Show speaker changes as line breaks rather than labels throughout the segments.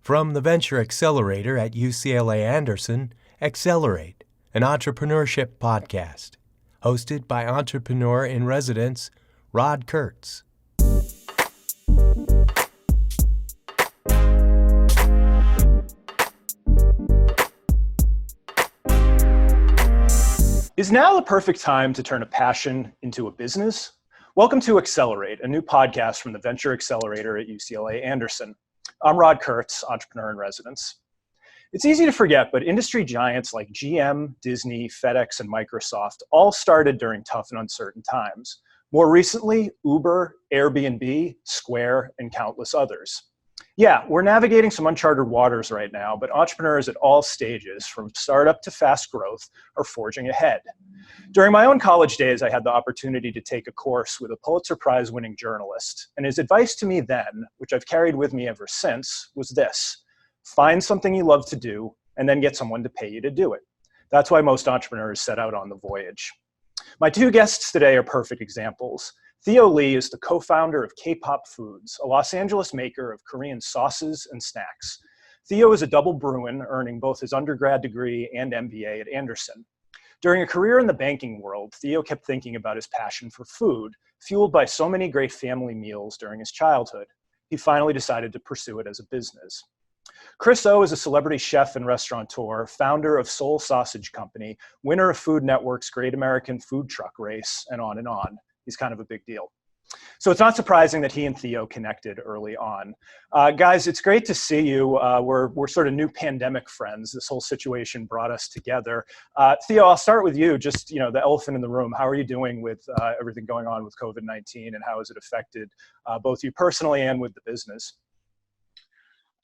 From the Venture Accelerator at UCLA Anderson, Accelerate, an entrepreneurship podcast, hosted by entrepreneur in residence, Rod Kurtz.
Is now the perfect time to turn a passion into a business? Welcome to Accelerate, a new podcast from the Venture Accelerator at UCLA Anderson. I'm Rod Kurtz, entrepreneur in residence. It's easy to forget, but industry giants like GM, Disney, FedEx, and Microsoft all started during tough and uncertain times. More recently, Uber, Airbnb, Square, and countless others. Yeah, we're navigating some uncharted waters right now, but entrepreneurs at all stages, from startup to fast growth, are forging ahead. During my own college days, I had the opportunity to take a course with a Pulitzer Prize-winning journalist, and his advice to me then, which I've carried with me ever since, was this: find something you love to do, and then get someone to pay you to do it. That's why most entrepreneurs set out on the voyage. My two guests today are perfect examples. Theo Lee is the co-founder of KPOP Foods, a Los Angeles maker of Korean sauces and snacks. Theo is a Double Bruin, earning both his undergrad degree and MBA at Anderson. During a career in the banking world, Theo kept thinking about his passion for food, fueled by so many great family meals during his childhood. He finally decided to pursue it as a business. Chris O is a celebrity chef and restaurateur, founder of Seoul Sausage Company, winner of Food Network's Great American Food Truck Race, and on and on. He's kind of a big deal. So it's not surprising that he and Theo connected early on. Guys, it's great to see you. We're sort of new pandemic friends. This whole situation brought us together. Theo, I'll start with you. Just, the elephant in the room. How are you doing with everything going on with COVID-19, and how has it affected both you personally and with the business?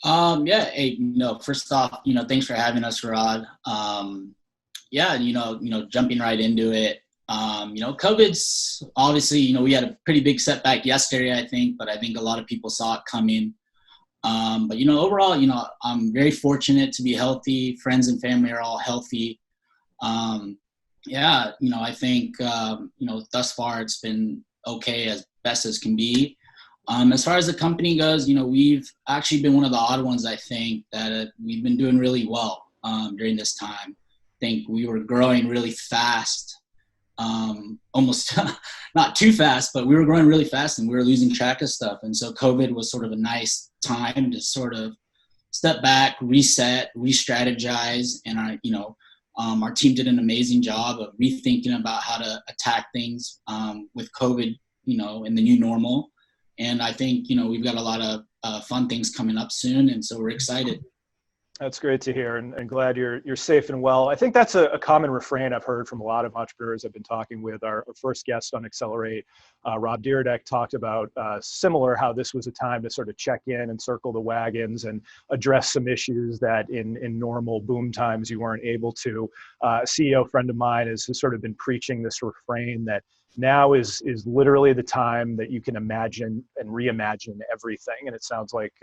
First off, thanks for having us, Rod. Jumping right into it. COVID's obviously, we had a pretty big setback yesterday, I think, but I think a lot of people saw it coming. Overall, I'm very fortunate to be healthy. Friends and family are all healthy. I think, thus far it's been okay, as best as can be. As far as the company goes, we've actually been one of the odd ones, I think, that we've been doing really well during this time. I think we were growing really fast. Almost not too fast, but we were growing really fast and we were losing track of stuff. And so COVID was sort of a nice time to sort of step back, reset, re-strategize. And our team did an amazing job of rethinking about how to attack things with COVID, in the new normal. And I think, we've got a lot of fun things coming up soon. And so we're excited.
That's great to hear, and glad you're safe and well. I think that's a common refrain I've heard from a lot of entrepreneurs I've been talking with. Our first guest on Accelerate, Rob Dyrdek, talked about similar, how this was a time to sort of check in and circle the wagons and address some issues that in normal boom times you weren't able to. A CEO friend of mine has sort of been preaching this refrain that now is literally the time that you can imagine and reimagine everything. And it sounds like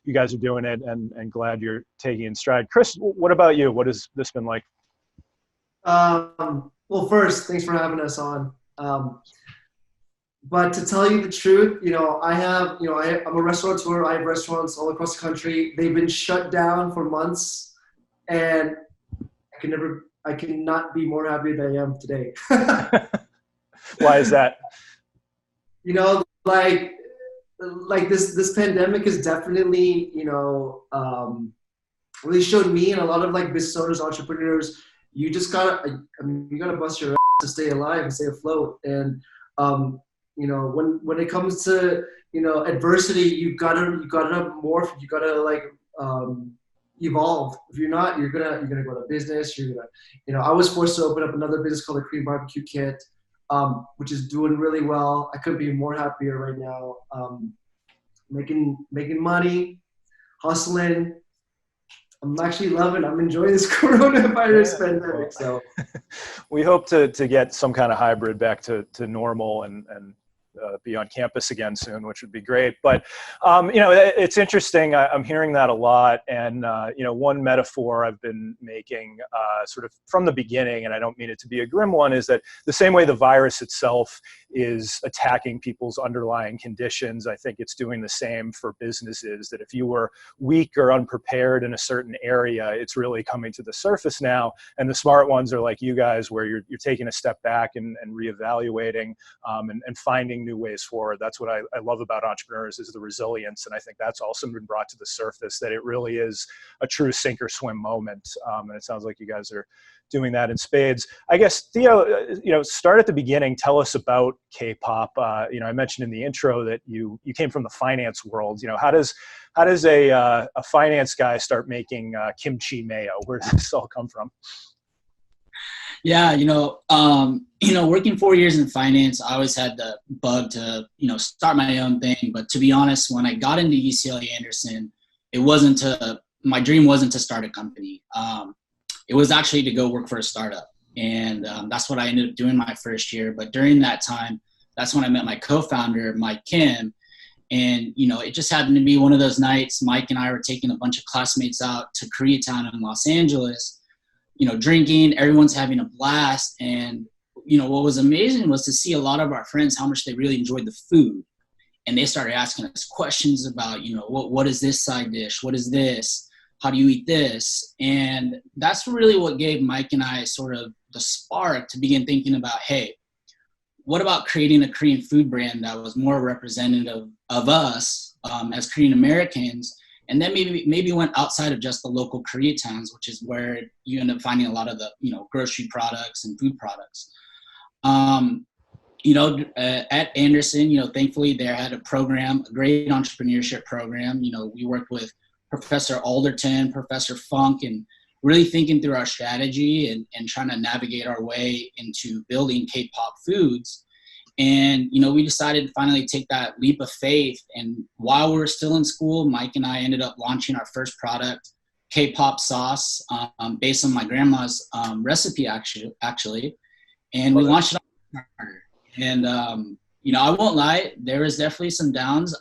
you guys are doing it, and glad you're taking in stride. Chris, what about you? What has this been like?
Well, first, thanks for having us on. But to tell you the truth, I'm a restaurateur. I have restaurants all across the country. They've been shut down for months, and I cannot be more happy than I am today.
Why is that?
Like this pandemic has definitely, really showed me and a lot of business owners, entrepreneurs, you just gotta bust your ass to stay alive and stay afloat. And, when it comes to, adversity, you gotta morph, you gotta evolve. If you're not, you're gonna go to business. I was forced to open up another business called the Korean Barbecue Kit, which is doing really well. I couldn't be more happier right now. Making money, hustling. I'm actually I'm enjoying this coronavirus pandemic. So
we hope to get some kind of hybrid back to normal and be on campus again soon, which would be great. But it's interesting. I'm hearing that a lot, and one metaphor I've been making sort of from the beginning, and I don't mean it to be a grim one, is that the same way the virus itself is attacking people's underlying conditions, I think it's doing the same for businesses. That if you were weak or unprepared in a certain area, it's really coming to the surface now. And the smart ones are like you guys, where you're taking a step back and reevaluating and finding new ways forward. That's what I love about entrepreneurs, is the resilience. And I think that's also been brought to the surface, that it really is a true sink or swim moment. And it sounds like you guys are doing that in spades. I guess, Theo, start at the beginning. Tell us about KPOP. I mentioned in the intro that you came from the finance world. How does a finance guy start making kimchi mayo? Where does this all come from?
Yeah, working 4 years in finance, I always had the bug to, start my own thing. But to be honest, when I got into UCLA Anderson, my dream wasn't to start a company. It was actually to go work for a startup. And that's what I ended up doing my first year. But during that time, that's when I met my co-founder, Mike Kim. And, it just happened to be one of those nights. Mike and I were taking a bunch of classmates out to Koreatown in Los Angeles, drinking, everyone's having a blast. And, what was amazing was to see a lot of our friends, how much they really enjoyed the food. And they started asking us questions about, what is this side dish? What is this? How do you eat this? And that's really what gave Mike and I sort of the spark to begin thinking about, hey, what about creating a Korean food brand that was more representative of us as Korean Americans? And then maybe went outside of just the local Koreatowns, which is where you end up finding a lot of the, grocery products and food products. At Anderson, thankfully they had a program, a great entrepreneurship program. We worked with Professor Alderton, Professor Funk, and really thinking through our strategy and trying to navigate our way into building KPOP Foods. And, we decided to finally take that leap of faith. And while we were still in school, Mike and I ended up launching our first product, KPOP sauce, based on my grandma's recipe, actually. And we launched it on Kickstarter. And, I won't lie, there was definitely some downs.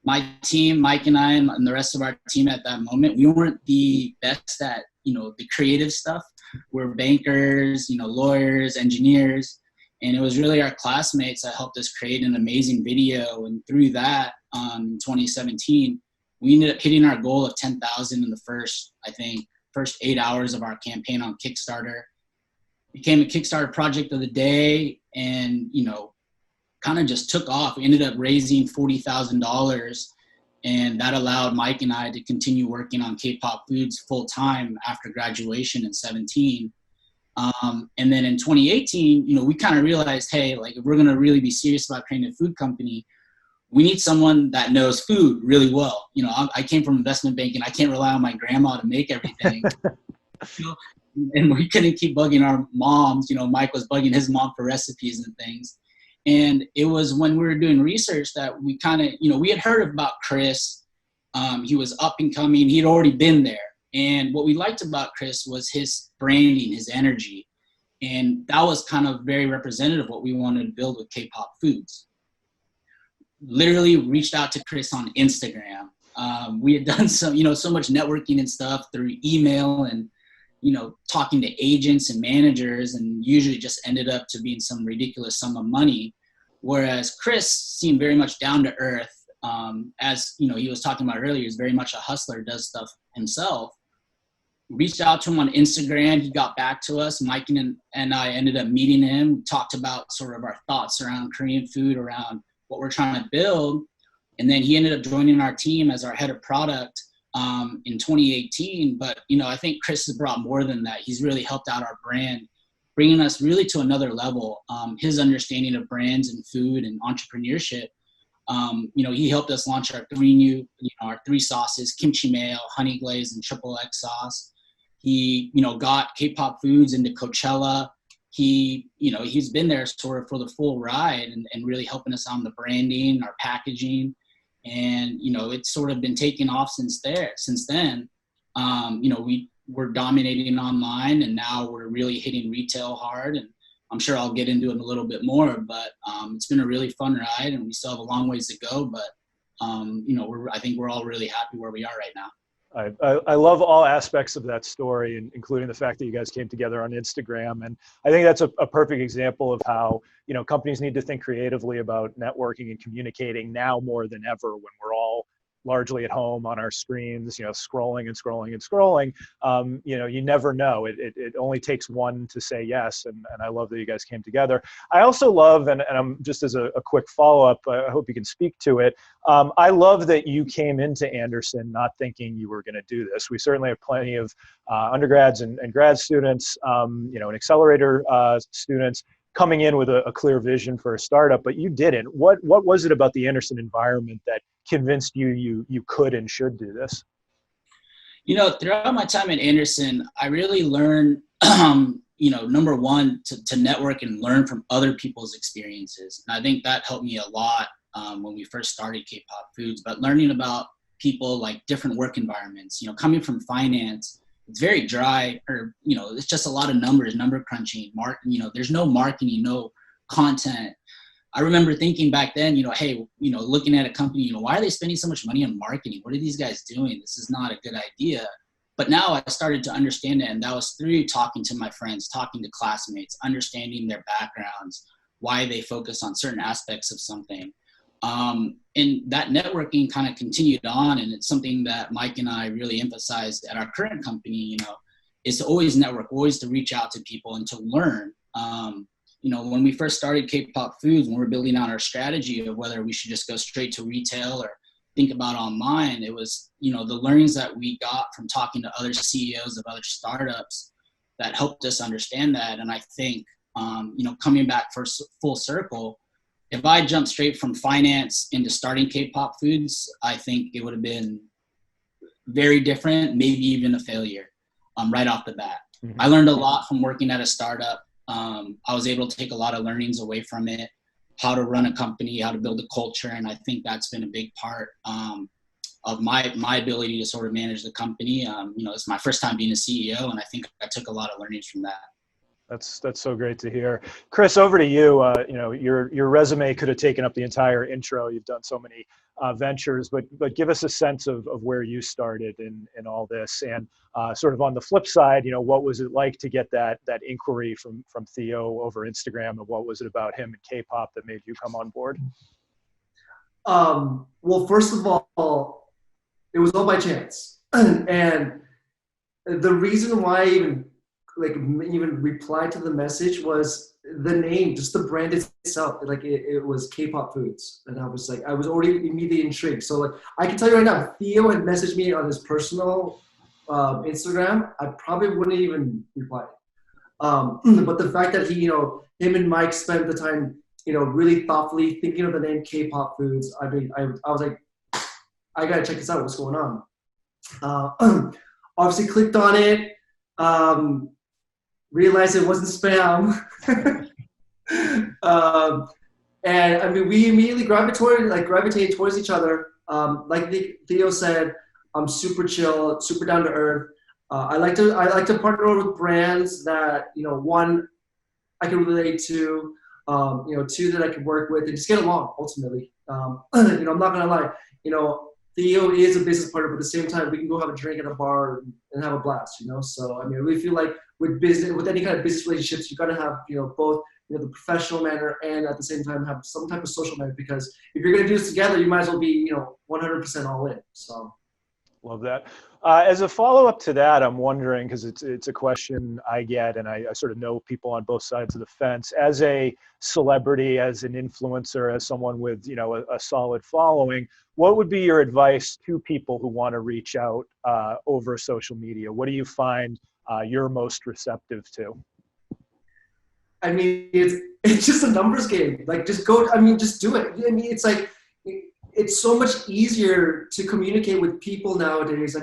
My team, Mike and I, and the rest of our team at that moment, we weren't the best at, the creative stuff. We're bankers, lawyers, engineers. And it was really our classmates that helped us create an amazing video. And through that, in 2017, we ended up hitting our goal of 10,000 in the first 8 hours of our campaign on Kickstarter. Became a Kickstarter project of the day, and, kind of just took off. We ended up raising $40,000, and that allowed Mike and I to continue working on KPOP Foods full time after graduation in 2017. And then in 2018, we kind of realized, hey, like, if we're going to really be serious about creating a food company, we need someone that knows food really well. I came from investment banking. I can't rely on my grandma to make everything. And we couldn't keep bugging our moms. Mike was bugging his mom for recipes and things. And it was when we were doing research that we kind of, we had heard about Chris. He was up and coming. He'd already been there. And what we liked about Chris was his branding, his energy. And that was kind of very representative of what we wanted to build with KPOP Foods. Literally reached out to Chris on Instagram. We had done so much networking and stuff through email and, talking to agents and managers, and usually just ended up to being some ridiculous sum of money. Whereas Chris seemed very much down to earth. As he was talking about earlier, he's very much a hustler, does stuff himself. Reached out to him on Instagram. He got back to us. Mike and I ended up meeting him, talked about sort of our thoughts around Korean food, around what we're trying to build. And then he ended up joining our team as our head of product in 2018. But, I think Chris has brought more than that. He's really helped out our brand, bringing us really to another level. His understanding of brands and food and entrepreneurship. He helped us launch our our three sauces, kimchi mayo, honey glaze, and triple X sauce. He, got KPOP Foods into Coachella. He's been there sort of for the full ride and really helping us on the branding, our packaging. And, it's sort of been taking off since then. We're dominating online, and now we're really hitting retail hard. And I'm sure I'll get into it a little bit more, but it's been a really fun ride, and we still have a long ways to go. But I think we're all really happy where we are right now.
I love all aspects of that story, and including the fact that you guys came together on Instagram. And I think that's a perfect example of how, companies need to think creatively about networking and communicating now more than ever, when we're all largely at home on our screens, scrolling and scrolling and scrolling. You never know. It only takes one to say yes. And I love that you guys came together. I also love, and I'm just as a quick follow-up, I hope you can speak to it. I love that you came into Anderson not thinking you were going to do this. We certainly have plenty of undergrads and grad students, and accelerator students coming in with a clear vision for a startup, but you didn't. What was it about the Anderson environment that convinced you could and should do this?
Throughout my time at Anderson, I really learned, number one, to network and learn from other people's experiences. And I think that helped me a lot when we first started KPOP Foods, but learning about people, like different work environments, coming from finance, it's very dry, or, it's just a lot of numbers, number crunching, there's no marketing, no content. I remember thinking back then, hey, looking at a company, why are they spending so much money on marketing? What are these guys doing? This is not a good idea. But now I started to understand it. And that was through talking to my friends, talking to classmates, understanding their backgrounds, why they focus on certain aspects of something. And that networking kind of continued on. And it's something that Mike and I really emphasized at our current company, is to always network, always to reach out to people and to learn. When we first started KPOP Foods, when we were building out our strategy of whether we should just go straight to retail or think about online, it was, the learnings that we got from talking to other CEOs of other startups that helped us understand that. And I think, coming back for full circle, if I jumped straight from finance into starting KPOP Foods, I think it would have been very different, maybe even a failure right off the bat. Mm-hmm. I learned a lot from working at a startup. I was able to take a lot of learnings away from it, how to run a company, how to build a culture. And I think that's been a big part of my ability to sort of manage the company. It's my first time being a CEO, and I think I took a lot of learnings from that.
That's so great to hear. Chris, over to you. Your resume could have taken up the entire intro. You've done so many ventures, but give us a sense of where you started in all this, and sort of on the flip side, what was it like to get that inquiry from Theo over Instagram, and what was it about him and K-pop that made you come on board?
Well, first of all, it was all by chance, and the reason why I even replied to the message was the name, just the brand itself. It was KPOP Foods, and I was already immediately intrigued. So I can tell you right now, Theo had messaged me on his personal Instagram, I probably wouldn't even reply. But the fact that he, him and Mike spent the time, really thoughtfully thinking of the name KPOP Foods. I was like, I gotta check this out. What's going on? Obviously clicked on it. Realized it wasn't spam. And we immediately gravitated towards each other. Like Theo said, I'm super chill, super down to earth. I like to partner with brands that, one, I can relate to, two, that I can work with and just get along ultimately. I'm not gonna lie, Theo is a business partner, but at the same time, we can go have a drink at a bar and have a blast, So, I really feel like with any kind of business relationships, you got to have, both, the professional manner and at the same time have some type of social manner, because if you're going to do this together, you might as well be, 100% all in. So.
Love that. As a follow-up to that, I'm wondering, because it's a question I get, and I sort of know people on both sides of the fence. As a celebrity, as an influencer, as someone with a solid following, what would be your advice to people who want to reach out over social media? What do you find you're most receptive to?
It's just a numbers game. Just go. Just do it. It's it's so much easier to communicate with people nowadays.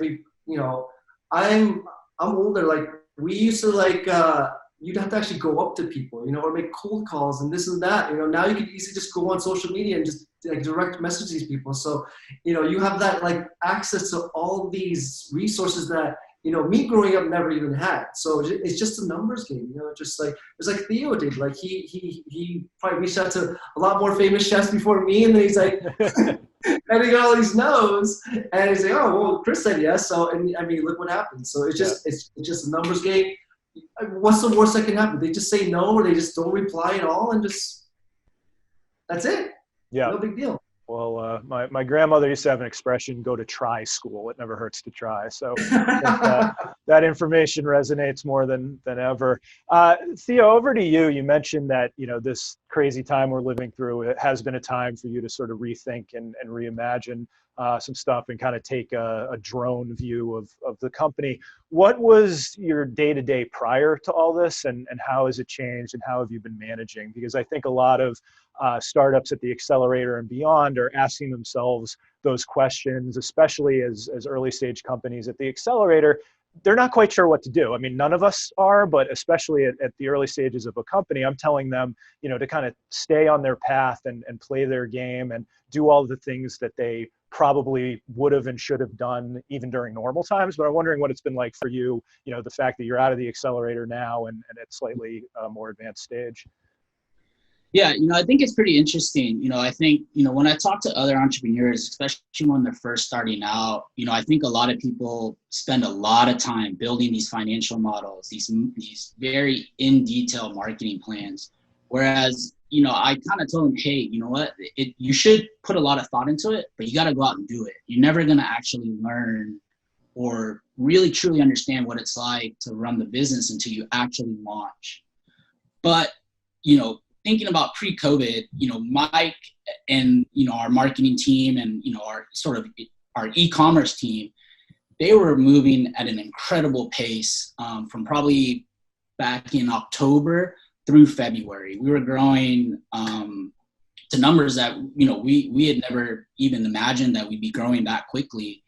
I'm older. We used to you'd have to actually go up to people, or make cold calls and this and that. Now you can easily just go on social media and just direct message these people. So, you have that access to all these resources that, me growing up never even had. So it's just a numbers game, just like it's like Theo did. Like he probably reached out to a lot more famous chefs before me, and then he's like, and he got all these no's, and he's like, oh well, Chris said yes. So and I mean, look what happened. So it's just it's just a numbers game. What's the worst that can happen? They just say no, or they just don't reply at all, and just that's it.
Yeah,
no big deal.
Well, my grandmother used to have an expression, go to try school. It never hurts to try. So that information resonates more than ever. Theo, over to you. You mentioned that, this crazy time we're living through, it has been a time for you to sort of rethink and reimagine some stuff and kind of take a drone view of the company. What was your day-to-day prior to all this, and how has it changed, and how have you been managing? Because I think a lot of startups at the accelerator and beyond are asking themselves those questions, especially as early stage companies at the accelerator. They're not quite sure what to do. I mean, none of us are, but especially at the early stages of a company, I'm telling them, to kind of stay on their path and play their game and do all the things that they probably would have and should have done even during normal times. But I'm wondering what it's been like for you, the fact that you're out of the accelerator now and at slightly more advanced stage.
Yeah, I think it's pretty interesting. I think, when I talk to other entrepreneurs, especially when they're first starting out, I think a lot of people spend a lot of time building these financial models, these very in detail marketing plans. Whereas, I kind of told them, hey, you know what, you should put a lot of thought into it, but you got to go out and do it. You're never going to actually learn or really truly understand what it's like to run the business until you actually launch. But, thinking about pre-COVID, Mike and, our marketing team and, our e-commerce team, they were moving at an incredible pace from probably back in October through February. We were growing to numbers that, we had never even imagined that we'd be growing that quickly.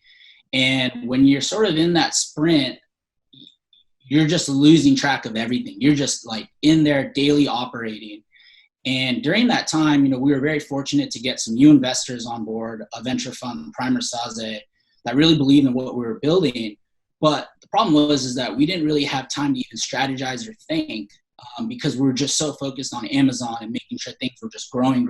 And when you're sort of in that sprint, you're just losing track of everything. You're just like in there daily operating. And during that time, we were very fortunate to get some new investors on board, a venture fund, Primer Saze, that really believed in what we were building. But the problem was that we didn't really have time to even strategize or think because we were just so focused on Amazon and making sure things were just growing.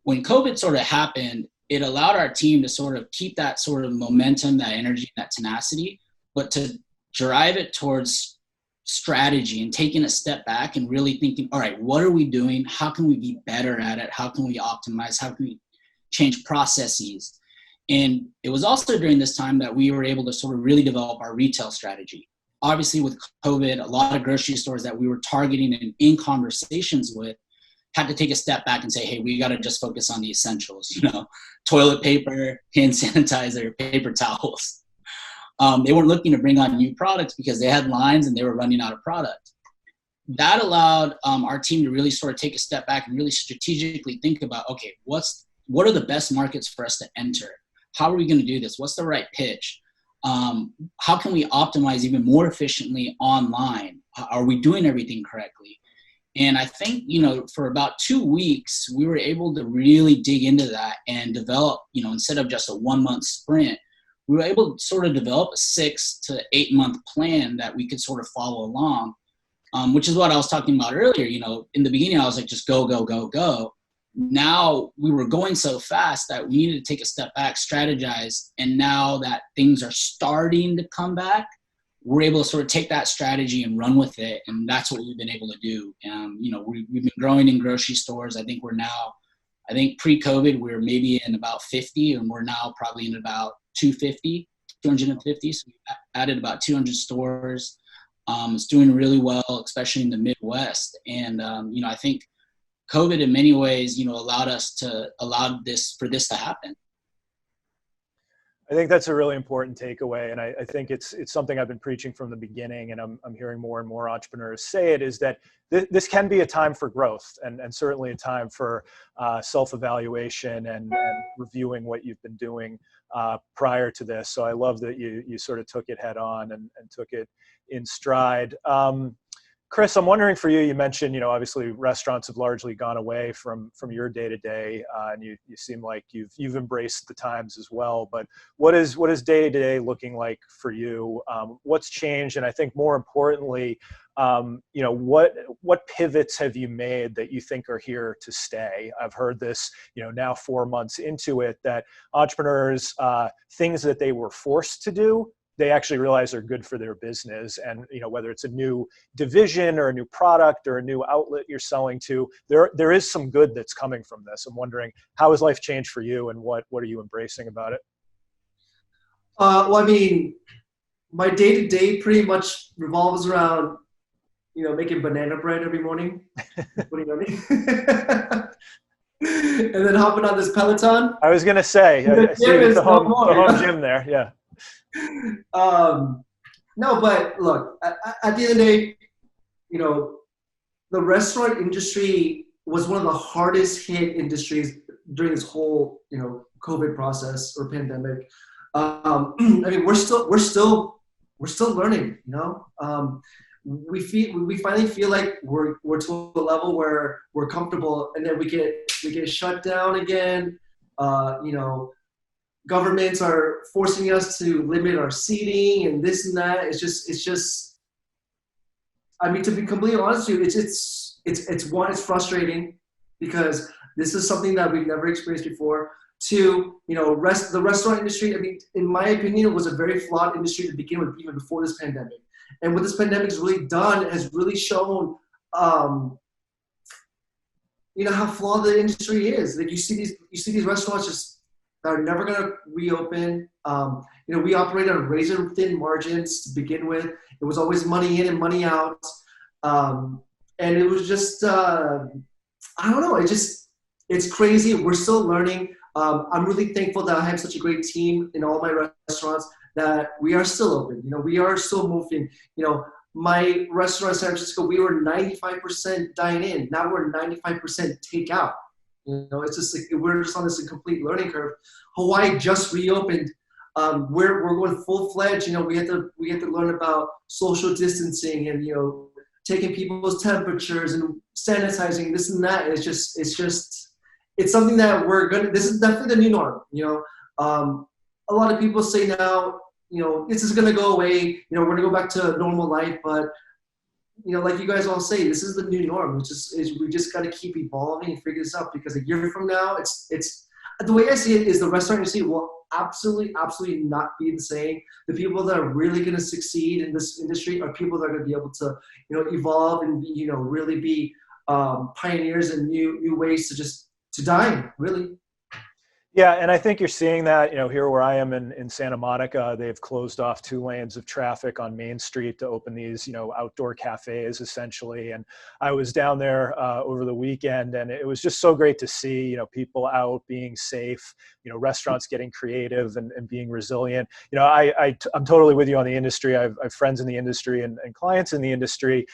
When COVID sort of happened, it allowed our team to sort of keep that sort of momentum, that energy, that tenacity, but to drive it towards strategy and taking a step back and really thinking, all right, what are we doing? How can we be better at it? How can we optimize? How can we change processes? And it was also during this time that we were able to sort of really develop our retail strategy. Obviously with COVID, a lot of grocery stores that we were targeting and in conversations with had to take a step back and say, hey, we got to just focus on the essentials, toilet paper, hand sanitizer, paper towels. They weren't looking to bring on new products because they had lines and they were running out of product. That allowed our team to really sort of take a step back and really strategically think about, okay, what are the best markets for us to enter? How are we going to do this? What's the right pitch? How can we optimize even more efficiently online? Are we doing everything correctly? And I think, for about 2 weeks, we were able to really dig into that and develop, instead of just a 1 month sprint, we were able to sort of develop a 6 to 8 month plan that we could sort of follow along, which is what I was talking about earlier. In the beginning, I was like, just go, go, go, go. Now we were going so fast that we needed to take a step back, strategize. And now that things are starting to come back, we're able to sort of take that strategy and run with it. And that's what we've been able to do. We've been growing in grocery stores. I think pre-COVID, we were maybe in about 50, and we're now probably in about 250. So we added about 200 stores. It's doing really well, especially in the Midwest. And, I think COVID in many ways, allowed for this to happen.
I think that's a really important takeaway. And I think it's something I've been preaching from the beginning, and I'm hearing more and more entrepreneurs say it, is that this can be a time for growth and certainly a time for self-evaluation and reviewing what you've been doing prior to this. So I love that you sort of took it head on and took it in stride. Chris, I'm wondering for you, you mentioned, obviously restaurants have largely gone away from your day to day, and you seem like you've embraced the times as well. But what is day to day looking like for you? What's changed? And I think more importantly, what pivots have you made that you think are here to stay? I've heard this, now 4 months into it, that entrepreneurs, things that they were forced to do, they actually realize are good for their business. And, whether it's a new division or a new product or a new outlet you're selling to, there is some good that's coming from this. I'm wondering, how has life changed for you, and what are you embracing about it?
Well, I mean, my day-to-day pretty much revolves around, making banana bread every morning, putting on it. And then hopping on this Peloton.
I was going to say, I see you at the home gym there. Yeah.
No, but look, at the end of the day, the restaurant industry was one of the hardest hit industries during this whole, COVID process or pandemic. I mean, we're still learning, we finally feel like we're to a level where we're comfortable, and then we get shut down again. Governments are forcing us to limit our seating and this and that. It's just. I mean, to be completely honest with you, it's frustrating because this is something that we've never experienced before. Two, the restaurant industry. I mean, in my opinion, it was a very flawed industry to begin with, even before this pandemic. And what this pandemic has really done has really shown, how flawed the industry is. Like you see these restaurants just are never going to reopen. We operate on razor thin margins to begin with. It was always money in and money out. And it was just, I don't know. It's crazy. We're still learning. I'm really thankful that I have such a great team in all my restaurants that we are still open. We are still moving. My restaurant in San Francisco, we were 95% dine in. Now we're 95% takeout. It's just like we're just on this complete learning curve. Hawaii just reopened. We're going full fledged. We had to learn about social distancing and taking people's temperatures and sanitizing this and that. It's something that this is definitely the new norm. A lot of people say now, this is going to go away. We're going to go back to normal life, but like you guys all say, this is the new norm. We just got to keep evolving and figure this out, because a year from now, it's the way I see it is the restaurant industry will absolutely not be the same. The people that are really going to succeed in this industry are people that are going to be able to, evolve and really be pioneers in new ways to dine, really.
Yeah, and I think you're seeing that, here where I am in Santa Monica, they've closed off 2 lanes of traffic on Main Street to open these, outdoor cafes essentially. And I was down there over the weekend, and it was just so great to see, people out being safe, restaurants getting creative and being resilient. I'm totally with you on the industry. I have friends in the industry and clients in the industry.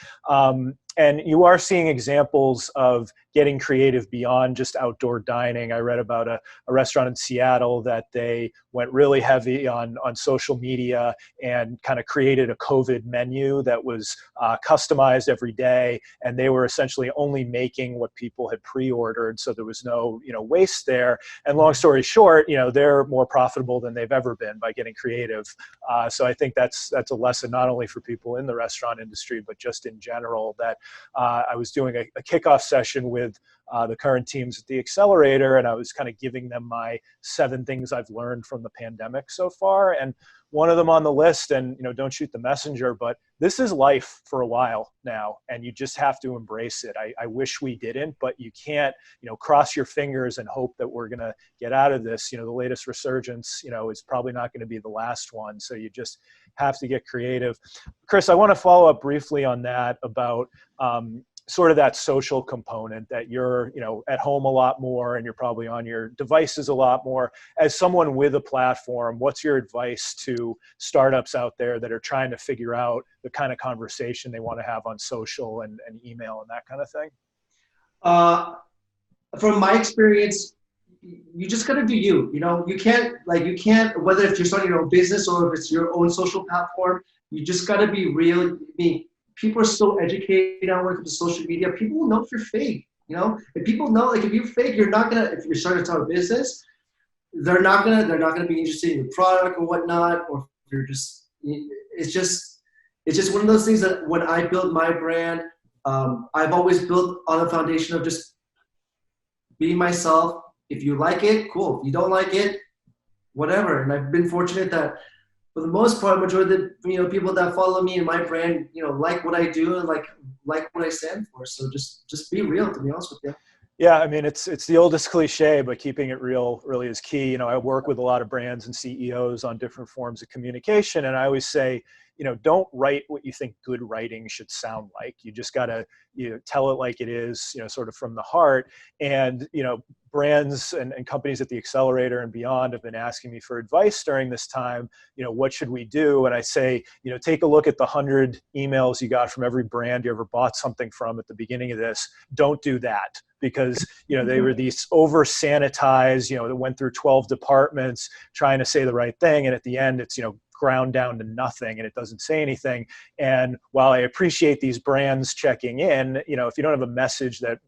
And you are seeing examples of getting creative beyond just outdoor dining. I read about a restaurant in Seattle that they went really heavy on social media and kind of created a COVID menu that was customized every day. And they were essentially only making what people had pre-ordered. So there was no, waste there. And long story short, they're more profitable than they've ever been by getting creative. So I think that's a lesson not only for people in the restaurant industry, but just in general, that I was doing a kickoff session with the current teams at the Accelerator, and I was kind of giving them my 7 things I've learned from the pandemic so far. And one of them on the list, and don't shoot the messenger, but this is life for a while now, and you just have to embrace it. I wish we didn't, but you can't, cross your fingers and hope that we're going to get out of this. The latest resurgence, is probably not going to be the last one. So you just have to get creative. Chris, I want to follow up briefly on that about sort of that social component that you're, at home a lot more and you're probably on your devices a lot more. As someone with a platform, what's your advice to startups out there that are trying to figure out the kind of conversation they want to have on social and email and that kind of thing?
From my experience, you just got to do you. You can't, whether if you're starting your own business or if it's your own social platform, you just got to be real. people are so educated now when it comes to social media. People will know if you're fake. You know, if people know, like, if you're fake, you're not gonna. If you're starting to start a business, they're not gonna be interested in your product or whatnot. Or if you're just, it's just one of those things that when I build my brand, I've always built on the foundation of just being myself. If you like it, cool. If you don't like it, whatever. And I've been fortunate that for the most part, majority of the people that follow me and my brand, like what I do and like what I stand for. So just be real, to be honest with you.
Yeah, I mean, it's the oldest cliche, but keeping it real really is key. I work with a lot of brands and CEOs on different forms of communication, and I always say, don't write what you think good writing should sound like. You just got to tell it like it is, sort of from the heart. And brands and companies at the Accelerator and beyond have been asking me for advice during this time. What should we do? And I say, take a look at the 100 emails you got from every brand you ever bought something from at the beginning of this. Don't do that, because they were these over sanitized, that went through 12 departments trying to say the right thing, and at the end it's ground down to nothing and it doesn't say anything. And while I appreciate these brands checking in, if you don't have a message that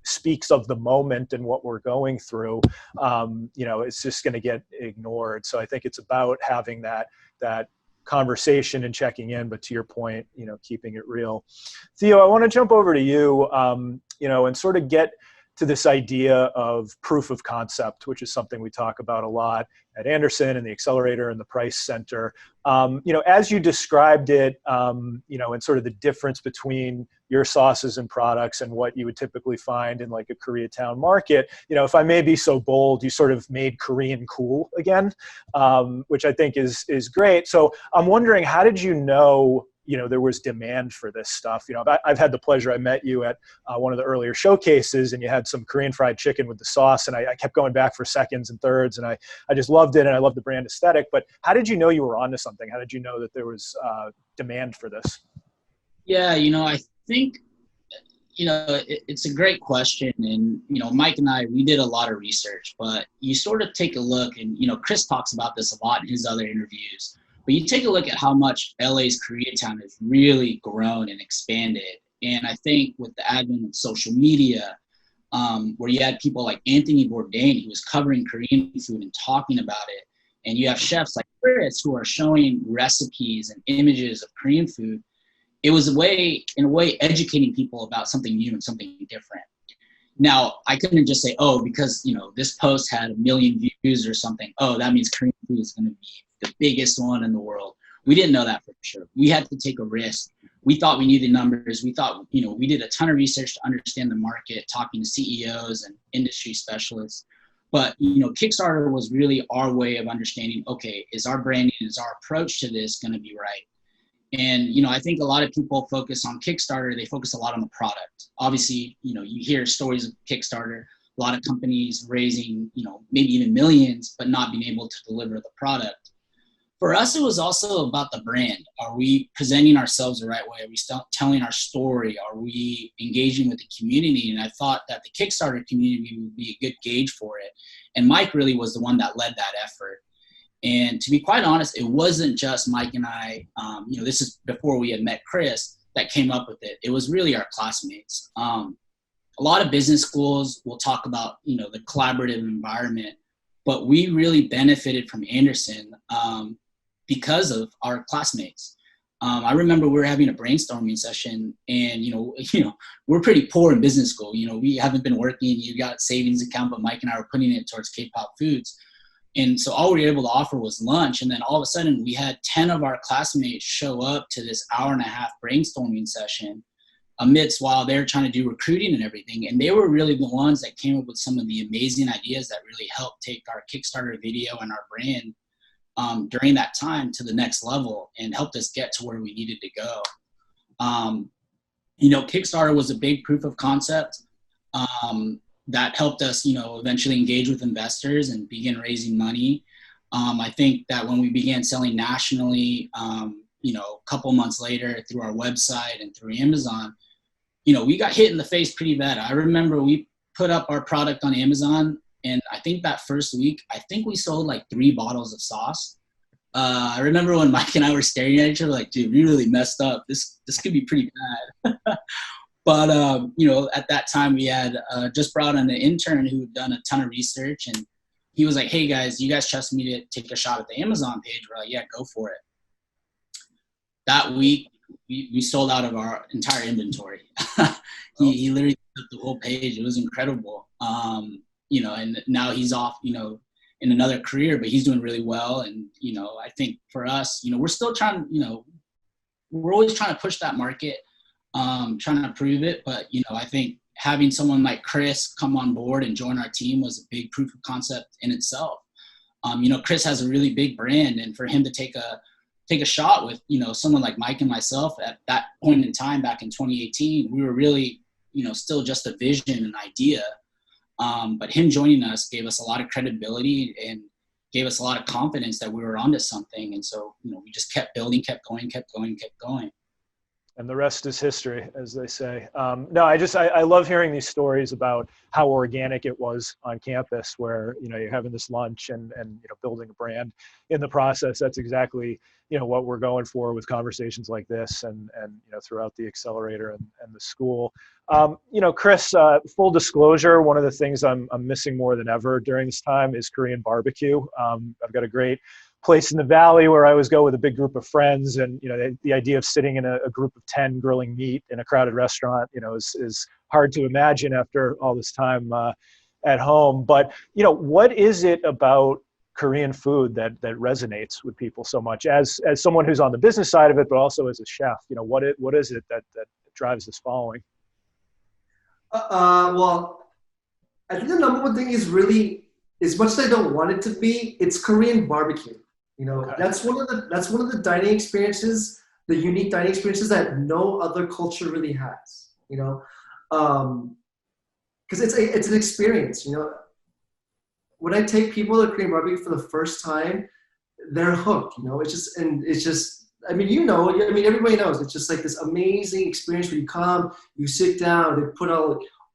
speaks of the moment and what we're going through, it's just going to get ignored. So I think it's about having that conversation and checking in, but to your point, keeping it real. Theo, I want to jump over to you, and sort of get to this idea of proof of concept, which is something we talk about a lot at Anderson and the Accelerator and the Price Center. As you described it, and sort of the difference between your sauces and products and what you would typically find in like a Koreatown market, if I may be so bold, you sort of made Korean cool again, which I think is great. So I'm wondering, how did you know there was demand for this stuff? I've had the pleasure, I met you at one of the earlier showcases, and you had some Korean fried chicken with the sauce, and I kept going back for seconds and thirds, and I just loved it, and I loved the brand aesthetic. But how did you know you were onto something? How did you know that there was demand for this?
Yeah, I think, it's a great question. And, Mike and I, we did a lot of research, but you sort of take a look, and, Chris talks about this a lot in his other interviews. But you take a look at how much LA's Koreatown has really grown and expanded. And I think with the advent of social media, where you had people like Anthony Bourdain, who was covering Korean food and talking about it, and you have chefs like Kurtz who are showing recipes and images of Korean food, it was in a way, educating people about something new and something different. Now, I couldn't just say, because, this post had 1 million views or something, that means Korean food is going to be the biggest one in the world. We didn't know that for sure. We had to take a risk. We thought we knew the numbers. We thought, we did a ton of research to understand the market, talking to CEOs and industry specialists. But, Kickstarter was really our way of understanding, okay, is our branding, is our approach to this going to be right? And, I think a lot of people focus on Kickstarter. They focus a lot on the product. Obviously, you hear stories of Kickstarter, a lot of companies raising, maybe even millions, but not being able to deliver the product. For us, it was also about the brand. Are we presenting ourselves the right way? Are we still telling our story? Are we engaging with the community? And I thought that the Kickstarter community would be a good gauge for it. And Mike really was the one that led that effort. And to be quite honest, it wasn't just Mike and I, this is before we had met Chris, that came up with it. It was really our classmates. A lot of business schools will talk about, the collaborative environment, but we really benefited from Anderson because of our classmates. I remember we were having a brainstorming session, and, we're pretty poor in business school. We haven't been working. You got savings account, but Mike and I were putting it towards KPOP Foods. And so all we were able to offer was lunch. And then all of a sudden we had 10 of our classmates show up to this 1.5-hour brainstorming session amidst while they're trying to do recruiting and everything. And they were really the ones that came up with some of the amazing ideas that really helped take our Kickstarter video and our brand during that time to the next level and helped us get to where we needed to go. Kickstarter was a big proof of concept. That helped us, eventually engage with investors and begin raising money. I think that when we began selling nationally, a couple months later through our website and through Amazon, we got hit in the face pretty bad. I remember we put up our product on Amazon, and I think that first week, we sold like 3 bottles of sauce. I remember when Mike and I were staring at each other like, dude, we really messed up. This could be pretty bad. But, at that time we had just brought on an intern who had done a ton of research, and he was like, hey guys, you guys trust me to take a shot at the Amazon page? We're like, yeah, go for it. That week, we sold out of our entire inventory. He literally took the whole page. It was incredible. And now he's off, in another career, but he's doing really well. And, I think for us, we're still trying, we're always trying to push that market, trying to improve it. But, I think having someone like Chris come on board and join our team was a big proof of concept in itself. Chris has a really big brand, and for him to take a shot with, someone like Mike and myself at that point in time back in 2018, we were really, still just a vision and idea. But him joining us gave us a lot of credibility and gave us a lot of confidence that we were onto something. And so, we just kept building, kept going.
And the rest is history, as they say. No, I love hearing these stories about how organic it was on campus, where, you're having this lunch and building a brand in the process. That's exactly, what we're going for with conversations like this and throughout the accelerator and the school. Chris, full disclosure, one of the things I'm missing more than ever during this time is Korean barbecue. I've got a great place in the valley where I always go with a big group of friends, and the idea of sitting in a group of 10 grilling meat in a crowded restaurant is hard to imagine after all this time at home. But what is it about Korean food that resonates with people so much, as someone who's on the business side of it, but also as a chef? What is it that drives this following?
Well, I think the number one thing is really, as much as I don't want it to be, it's Korean barbecue.
Okay.
That's one of the dining experiences, the unique dining experiences that no other culture really has. Because it's an experience. When I take people to Korean barbecue for the first time, they're hooked. It's just. I mean, everybody knows. It's just like this amazing experience where you come, you sit down, they put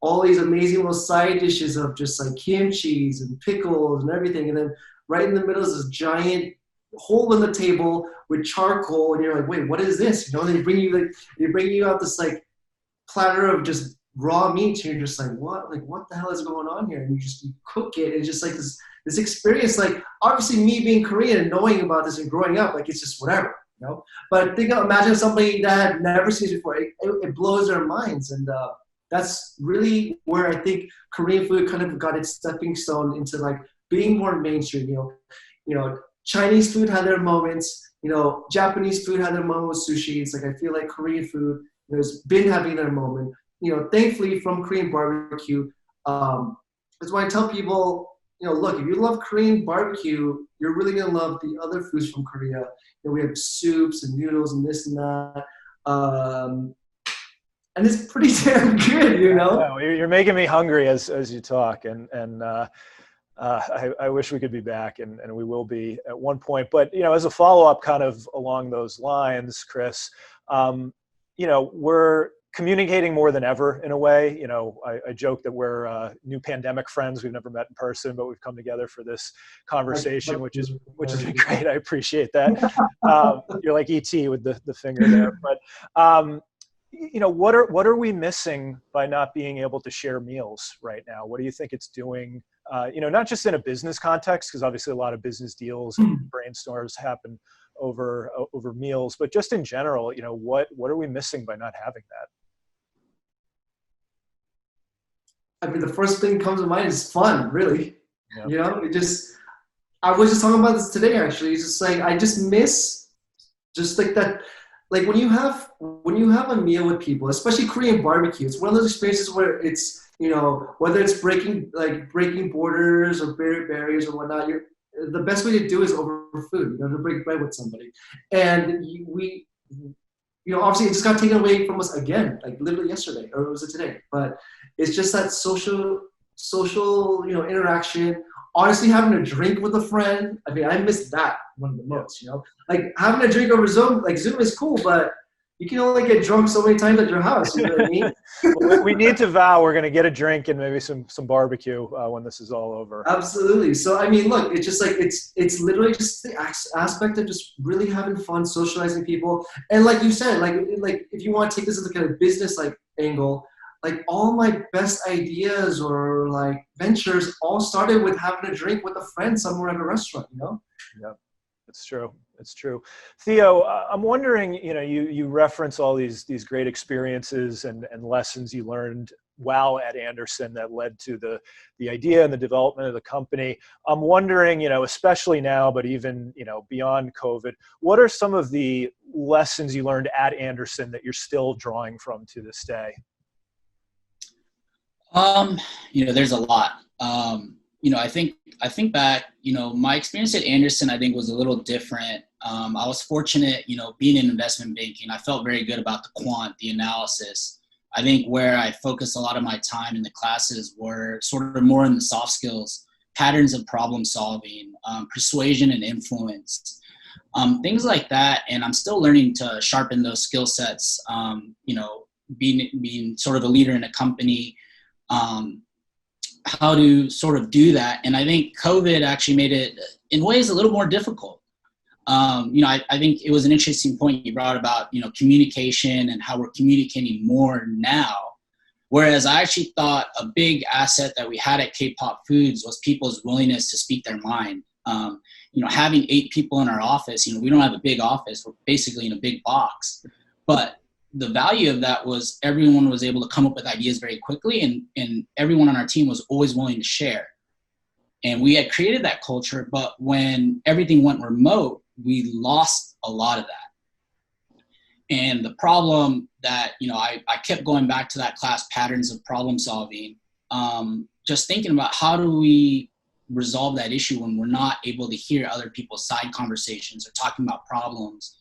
all these amazing little side dishes of just like kimchi and pickles and everything, and then right in the middle is this giant hole in the table with charcoal, and you're like, wait, what is this? They bring you out this like platter of just raw meat, and you're just like, what the hell is going on here? And you cook it, and it's just like this experience. Like, obviously me being Korean and knowing about this and growing up, like, it's just whatever. But imagine somebody that had never seen it before. It blows their minds, and that's really where I think Korean food kind of got its stepping stone into like being more mainstream. Chinese food had their moments. Japanese food had their moment with sushi. It's like I feel like Korean food has been having their moment. Thankfully from Korean barbecue. That's why I tell people, look, if you love Korean barbecue, you're really gonna love the other foods from Korea. We have soups and noodles and this and that, and it's pretty damn good,
You're making me hungry as you talk, and I wish we could be back, and we will be at one point. But as a follow-up, kind of along those lines, Chris, we're communicating more than ever in a way. I joke that we're new pandemic friends. We've never met in person, but we've come together for this conversation, which is great. I appreciate that. You're like ET with the finger there. But what are we missing by not being able to share meals right now? What do you think it's doing? Not just in a business context, because obviously a lot of business deals and brainstorms happen over meals, but just in general, what are we missing by not having that?
I mean, the first thing that comes to mind is fun, really.
Yep.
I was just talking about this today, actually. It's just like, I just miss just like that. Like when you have a meal with people, especially Korean barbecue, it's one of those experiences where it's, whether it's breaking borders or barriers or whatnot, the best way to do is over food, to break bread with somebody. And we obviously it just got taken away from us again, like literally yesterday, or was it today? But it's just that social, interaction. Honestly, having a drink with a friend, I mean, I miss that one of the most, Like having a drink over Zoom, like Zoom is cool, but you can only get drunk so many times at your house. You know what I mean?
Well, we need to vow we're going to get a drink and maybe some barbecue when this is all over.
Absolutely. So I mean, look, it's just like it's literally just the aspect of just really having fun, socializing people, and like you said, like if you want to take this as like a business like angle, like all my best ideas or like ventures all started with having a drink with a friend somewhere at a restaurant. You know?
Yeah. It's true. It's true. Theo, I'm wondering, you reference all these great experiences and lessons you learned while at Anderson that led to the idea and the development of the company. I'm wondering, especially now, but even, beyond COVID, what are some of the lessons you learned at Anderson that you're still drawing from to this day?
There's a lot. I think back, my experience at Anderson, I think was a little different. I was fortunate, being in investment banking, I felt very good about the quant, the analysis. I think where I focused a lot of my time in the classes were sort of more in the soft skills, patterns of problem solving, persuasion and influence, things like that. And I'm still learning to sharpen those skill sets, being sort of a leader in a company, how to sort of do that. And I think COVID actually made it in ways a little more difficult. I think it was an interesting point you brought about, communication and how we're communicating more now. Whereas I actually thought a big asset that we had at KPOP Foods was people's willingness to speak their mind. Having 8 people in our office, we don't have a big office. We're basically in a big box. But the value of that was everyone was able to come up with ideas very quickly, and everyone on our team was always willing to share. And we had created that culture, but when everything went remote, we lost a lot of that. And the problem that, I kept going back to that class, patterns of problem solving, just thinking about how do we resolve that issue when we're not able to hear other people's side conversations or talking about problems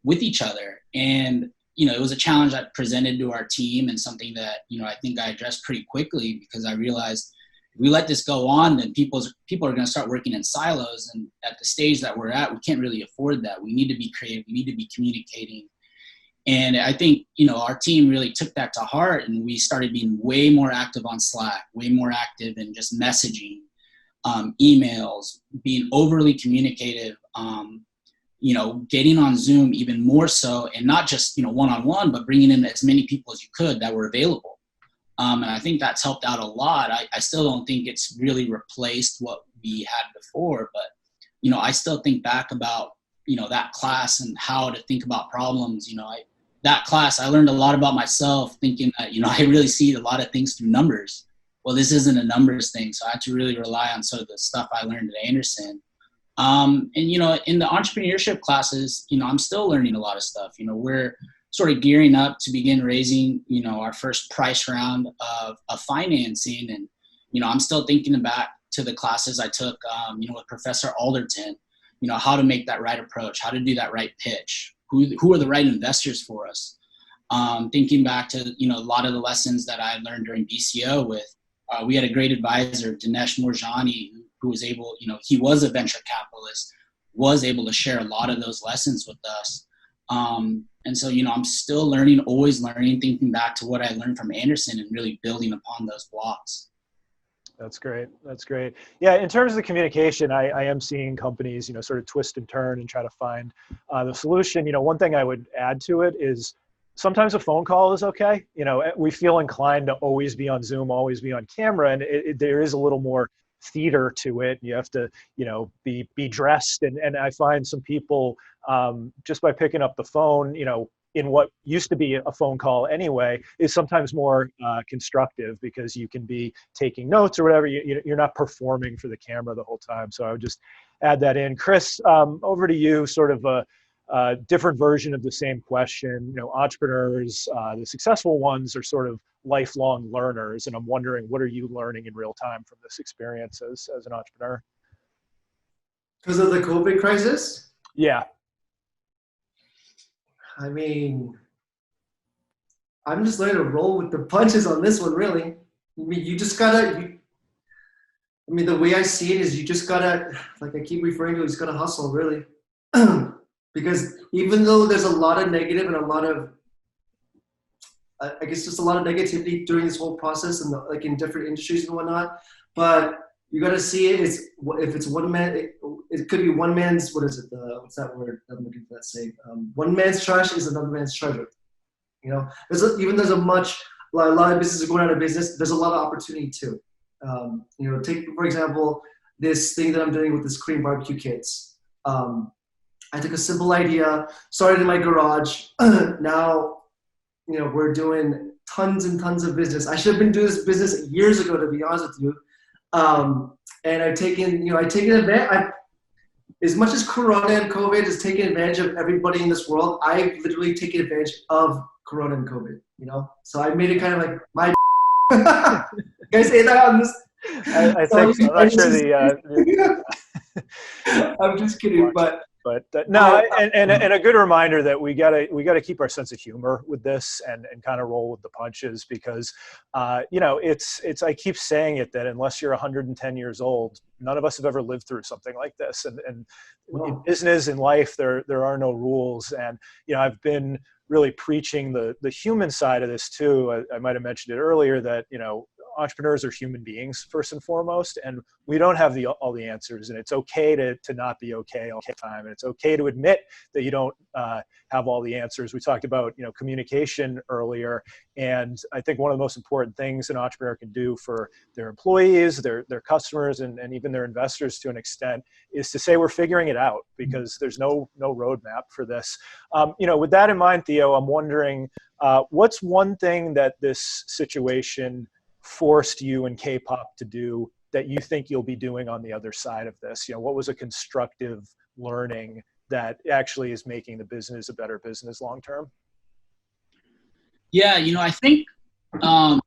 with each other. And it was a challenge I presented to our team, and something that, I think I addressed pretty quickly, because I realized if we let this go on, then people are going to start working in silos. And at the stage that we're at, we can't really afford that. We need to be creative. We need to be communicating. And I think, our team really took that to heart, and we started being way more active on Slack, way more active in just messaging, emails, being overly communicative, getting on Zoom even more so, and not just, one-on-one, but bringing in as many people as you could that were available. And I think that's helped out a lot. I still don't think it's really replaced what we had before, but, I still think back about, that class and how to think about problems. That class, I learned a lot about myself, thinking that, I really see a lot of things through numbers. Well, this isn't a numbers thing. So I had to really rely on sort of the stuff I learned at Anderson. And, in the entrepreneurship classes, I'm still learning a lot of stuff. We're sort of gearing up to begin raising, our first price round of financing. And, I'm still thinking back to the classes I took, with Professor Alderton, how to make that right approach, how to do that right pitch, who are the right investors for us. Thinking back to, a lot of the lessons that I learned during BCO with, we had a great advisor, Dinesh Moorjani, who was able, he was a venture capitalist, was able to share a lot of those lessons with us. And so, I'm still learning, always learning, thinking back to what I learned from Anderson and really building upon those blocks.
That's great. That's great. Yeah, in terms of the communication, I am seeing companies, sort of twist and turn and try to find the solution. One thing I would add to it is sometimes a phone call is okay. We feel inclined to always be on Zoom, always be on camera, and there is a little more theater to it. You have to, be dressed. And I find some people, just by picking up the phone, in what used to be a phone call anyway, is sometimes more constructive, because you can be taking notes or whatever. You're not performing for the camera the whole time. So I would just add that in. Chris, over to you, sort of a different version of the same question. Entrepreneurs, the successful ones, are sort of lifelong learners. And I'm wondering, what are you learning in real time from this experience as an entrepreneur?
Because of the COVID crisis?
Yeah.
I mean, I'm just learning to roll with the punches on this one, really. I mean, you just gotta, the way I see it is you just gotta, like I keep referring to, you just gotta hustle, really. Because even though there's a lot of negative and a lot of, I guess just a lot of negativity during this whole process and like in different industries and whatnot, but you got to see it. If it's one man, it could be one man's, what is it? What's that word I'm looking for that saying? One man's trash is another man's treasure. You know, there's a lot of businesses going out of business. There's a lot of opportunity too. You know, take for example this thing that I'm doing with this Korean barbecue kits. I took a simple idea, started in my garage. Now, you know, we're doing tons and tons of business. I should have been doing this business years ago, to be honest with you. And I've taken advantage. As much as Corona and COVID has taken advantage of everybody in this world, I've literally taken advantage of Corona and COVID. You know, so I made it kind of like my. Can I say that on this?
I think so. I'm not sure
I'm just kidding, but
no, and a good reminder that we gotta keep our sense of humor with this and kind of roll with the punches, because you know, it's I keep saying it, that unless you're 110 years old, none of us have ever lived through something like this. And in business, in life, there are no rules. And you know, I've been really preaching the human side of this too. I might have mentioned it earlier that, you know, entrepreneurs are human beings first and foremost, and we don't have all the answers, and it's okay to not be okay all the time, and it's okay to admit that you don't have all the answers. We talked about, you know, communication earlier, and I think one of the most important things an entrepreneur can do for their employees, their customers, and even their investors to an extent, is to say we're figuring it out, because there's no roadmap for this. You know, with that in mind, Theo, I'm wondering what's one thing that this situation forced you and KPOP to do that you think you'll be doing on the other side of this? You know, what was a constructive learning that actually is making the business a better business long term?
Yeah, you know, I think it kind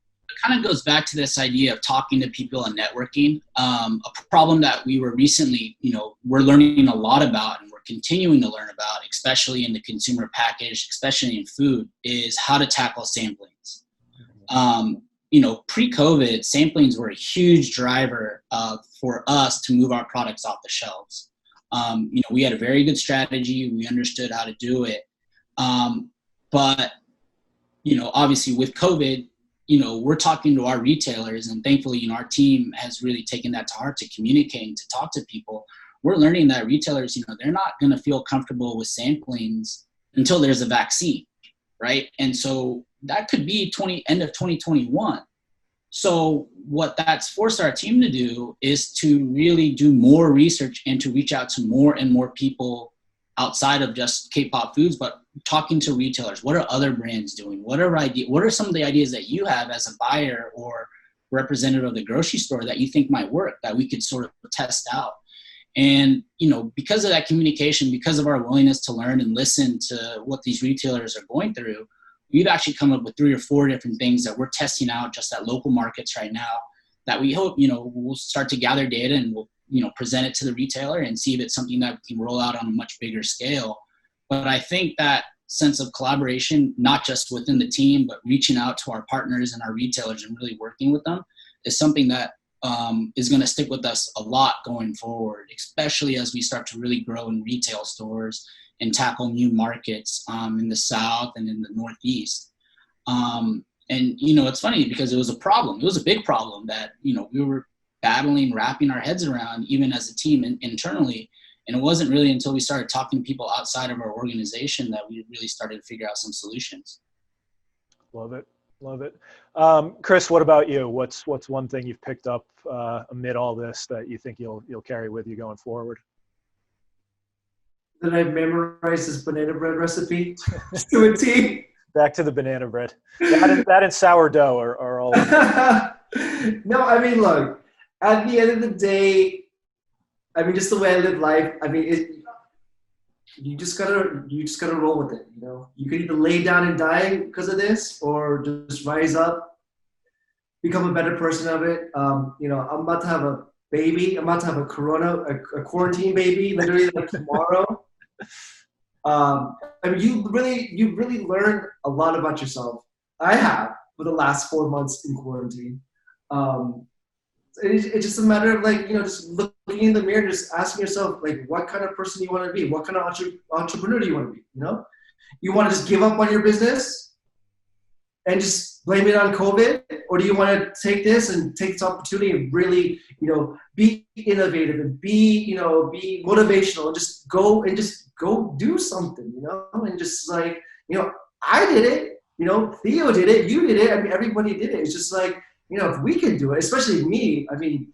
of goes back to this idea of talking to people and networking. A problem that we were recently, you know, we're learning a lot about, and we're continuing to learn about, especially in the consumer package, especially in food, is how to tackle samplings. You know, pre-COVID, samplings were a huge driver for us to move our products off the shelves. You know, we had a very good strategy. We understood how to do it. But, you know, obviously with COVID, you know, we're talking to our retailers, and thankfully, you know, our team has really taken that to heart, to communicate and to talk to people. We're learning that retailers, you know, they're not going to feel comfortable with samplings until there's a vaccine, right? And so that could be end of 2021. So what that's forced our team to do is to really do more research and to reach out to more and more people outside of just KPOP Foods, but talking to retailers. What are other brands doing? What are some of the ideas that you have as a buyer or representative of the grocery store that you think might work, that we could sort of test out? And, you know, because of that communication, because of our willingness to learn and listen to what these retailers are going through, we've actually come up with 3 or 4 different things that we're testing out just at local markets right now, that we hope, you know, we'll start to gather data and we'll, you know, present it to the retailer and see if it's something that we can roll out on a much bigger scale. But I think that sense of collaboration, not just within the team, but reaching out to our partners and our retailers and really working with them, is something that is going to stick with us a lot going forward, especially as we start to really grow in retail stores and tackle new markets in the South and in the Northeast. And, you know, it's funny because it was a problem. It was a big problem that, you know, we were battling, wrapping our heads around, even as a team internally. And it wasn't really until we started talking to people outside of our organization that we really started to figure out some solutions.
Love it. Love it. Chris, what about you? What's one thing you've picked up amid all this that you think you'll carry with you going forward?
That I've memorized this banana bread recipe to a T.
Back to the banana bread. That and sourdough are all.
No, I mean, look, at the end of the day, I mean, just the way I live life, I mean, you just gotta roll with it. You know, you can either lay down and die because of this, or just rise up, become a better person of it. You know, I'm about to have a baby. I'm about to have a quarantine baby, literally like tomorrow. I mean, you really learn a lot about yourself. I have for the last 4 months in quarantine. it's just a matter of like, just looking in the mirror, just asking yourself, like, what kind of person you want to be? What kind of entrepreneur do you want to be? You want to just give up on your business and just blame it on COVID? Or do you want to take this and take this opportunity and really, be innovative and be motivational and just go do something, and just like, I did it, Theo did it, you did it. I mean, everybody did it. It's just like, if we can do it, especially me, I mean,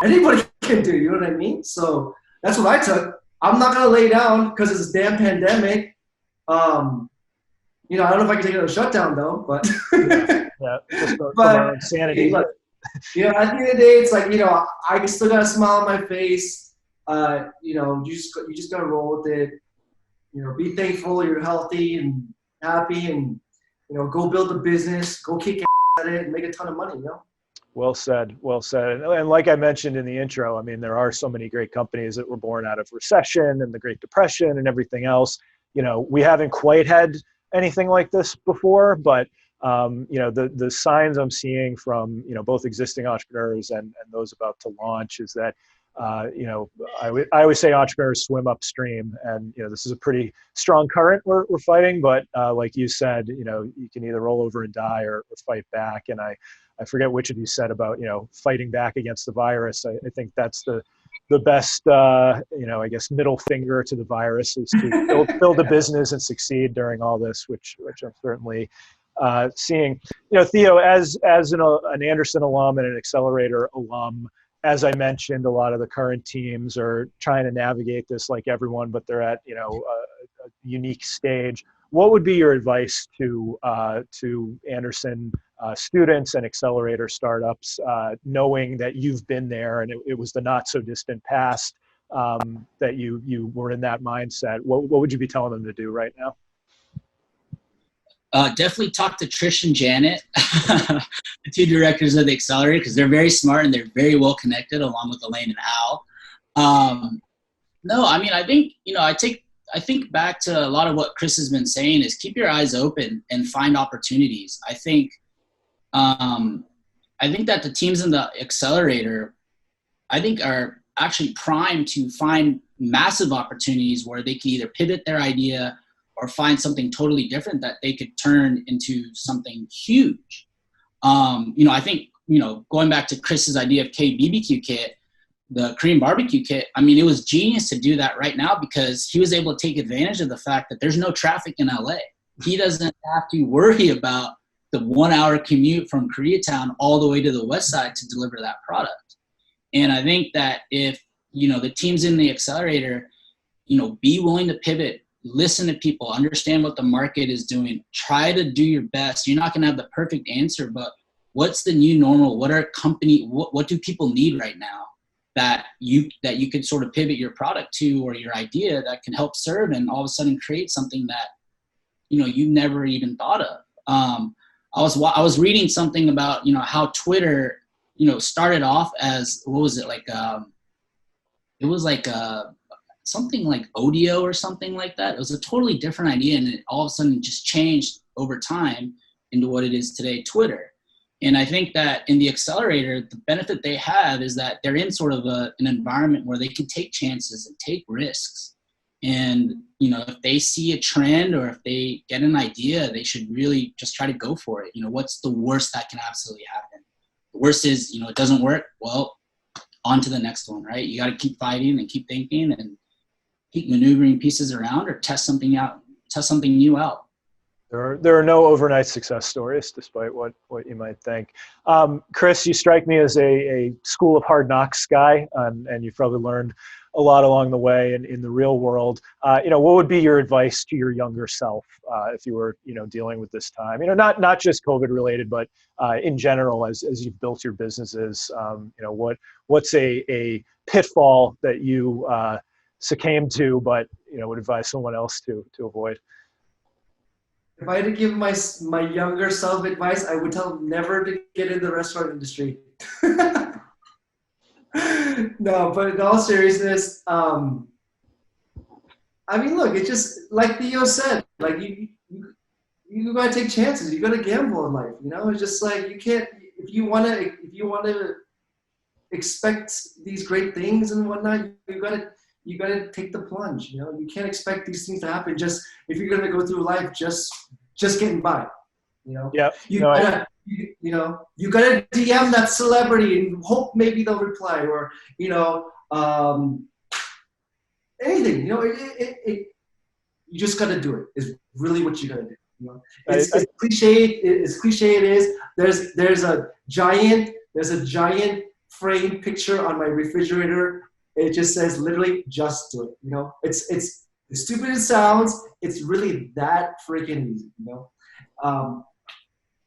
anybody can do it, you know what I mean? So that's what I took. I'm not going to lay down because it's a damn pandemic. I don't know if I can take another shutdown though, but
just for our insanity.
Look, at the end of the day, it's like, I still got a smile on my face. You just got to roll with it. Be thankful you're healthy and happy, and, go build a business, go kick at it and make a ton of money,
Well said. And like I mentioned in the intro, I mean, there are so many great companies that were born out of recession and the Great Depression and everything else. We haven't quite had anything like this before, but the signs I'm seeing from, both existing entrepreneurs and those about to launch is that, I always say entrepreneurs swim upstream, and, this is a pretty strong current we're fighting, but like you said, you can either roll over and die or fight back. And I forget which of you said about, fighting back against the virus. I think that's the best, I guess, middle finger to the virus is to build a business and succeed during all this, which I'm certainly seeing. Theo, as an Anderson alum and an Accelerator alum, as I mentioned, a lot of the current teams are trying to navigate this like everyone, but they're at, a unique stage. What would be your advice to Anderson students and Accelerator startups, knowing that you've been there and it was the not so distant past that you were in that mindset? What would you be telling them to do right now?
Definitely talk to Trish and Janet, the two directors of the Accelerator, because they're very smart and they're very well connected, along with Elaine and Al. No, I mean, I think, I think back to a lot of what Chris has been saying is keep your eyes open and find opportunities. I think that the teams in the Accelerator, are actually primed to find massive opportunities where they can either pivot their idea or find something totally different that they could turn into something huge. I think, going back to Chris's idea of KBBQ kit, the Korean barbecue kit, I mean, it was genius to do that right now because he was able to take advantage of the fact that there's no traffic in LA. He doesn't have to worry about the 1 hour commute from Koreatown all the way to the West Side to deliver that product. And I think that if, the teams in the Accelerator, be willing to pivot, listen to people, understand what the market is doing, try to do your best. You're not going to have the perfect answer, but what's the new normal? What do people need right now that you could sort of pivot your product to or your idea that can help serve and all of a sudden create something that, you never even thought of. I was reading something about, how Twitter, started off as, what was it? It was something like Odeo or something like that. It was a totally different idea, and it all of a sudden just changed over time into what it is today, Twitter. And I think that in the Accelerator, the benefit they have is that they're in sort of an environment where they can take chances and take risks. And, if they see a trend or if they get an idea, they should really just try to go for it. What's the worst that can absolutely happen? The worst is, it doesn't work. Well, on to the next one, right? You got to keep fighting and keep thinking and keep maneuvering pieces around or test something new out.
There are no overnight success stories, despite what you might think. Chris, you strike me as a school of hard knocks guy, and you've probably learned a lot along the way in the real world. What would be your advice to your younger self if you were, dealing with this time? Not just COVID related, but in general, as you've built your businesses, what's a pitfall that you succumbed to, but would advise someone else to avoid?
If I had to give my younger self advice, I would tell him never to get in the restaurant industry. No, but in all seriousness, look, it's just like Theo said, like you gotta take chances. You gotta gamble in life. It's just like you can't if you wanna expect these great things and whatnot. You gotta take the plunge. You know, you can't expect these things to happen just if you're gonna go through life just getting by. You know, you gotta DM that celebrity and hope maybe they'll reply, or anything. You know, you just gotta do it. Is really what you gotta do. You know, it's cliche. As cliche it is. There's a giant frame picture on my refrigerator. It just says literally, just do it. You know, it's as stupid as it sounds. It's really that freaking easy. You know.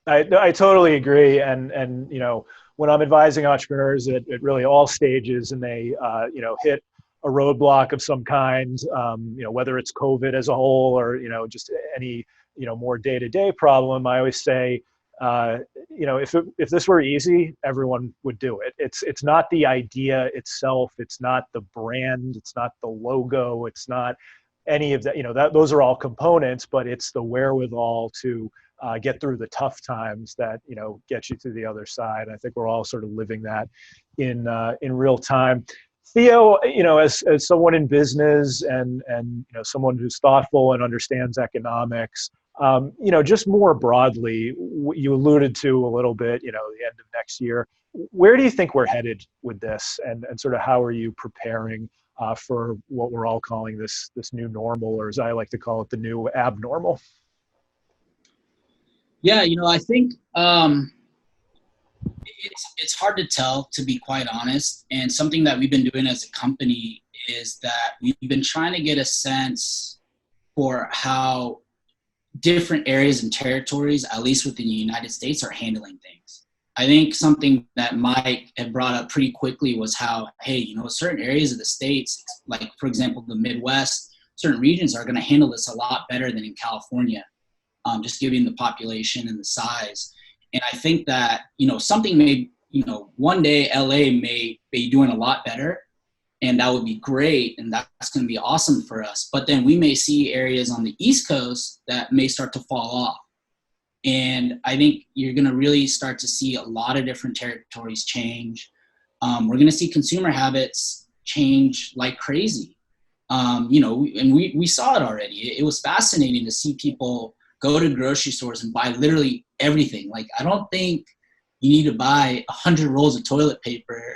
I totally agree, and you know, when I'm advising entrepreneurs at really all stages, and they hit a roadblock of some kind, whether it's COVID as a whole or just any more day-to-day problem, I always say, if this were easy, everyone would do it. It's not the idea itself, it's not the brand, it's not the logo, it's not any of that. Those are all components, but it's the wherewithal to get through the tough times that get you to the other side. I think we're all sort of living that in real time. Theo, as someone in business and someone who's thoughtful and understands economics, just more broadly, you alluded to a little bit, the end of next year. Where do you think we're headed with this, and sort of how are you preparing for what we're all calling this new normal, or as I like to call it, the new abnormal?
Yeah, I think it's hard to tell, to be quite honest. And something that we've been doing as a company is that we've been trying to get a sense for how different areas and territories, at least within the United States, are handling things. I think something that Mike had brought up pretty quickly was how, hey, certain areas of the States, like, for example, the Midwest, certain regions are going to handle this a lot better than in California, just given the population and the size. And I think that, something may, one day LA may be doing a lot better, and that would be great, and that's going to be awesome for us. But then we may see areas on the East Coast that may start to fall off. And I think you're going to really start to see a lot of different territories change. We're going to see consumer habits change like crazy. And we saw it already. It was fascinating to see people go to grocery stores and buy literally everything. Like, I don't think you need to buy 100 rolls of toilet paper.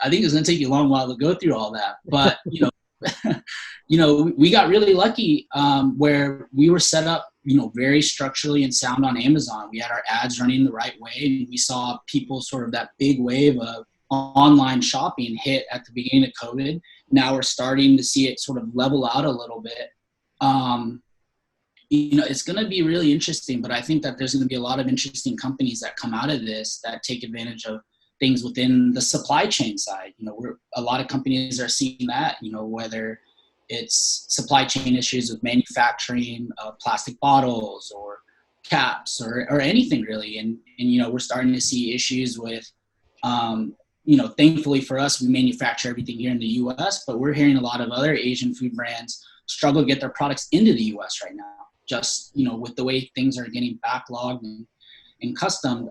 I think it's going to take you a long while to go through all that. But, we got really lucky where we were set up, very structurally and sound on Amazon. We had our ads running the right way, and we saw people sort of that big wave of online shopping hit at the beginning of COVID. Now we're starting to see it sort of level out a little bit. It's going to be really interesting, but I think that there's going to be a lot of interesting companies that come out of this that take advantage of things within the supply chain side. A lot of companies are seeing that, whether it's supply chain issues with manufacturing plastic bottles or caps or anything really. And we're starting to see issues with, thankfully for us, we manufacture everything here in the US, but we're hearing a lot of other Asian food brands struggle to get their products into the US right now, just, with the way things are getting backlogged and customed.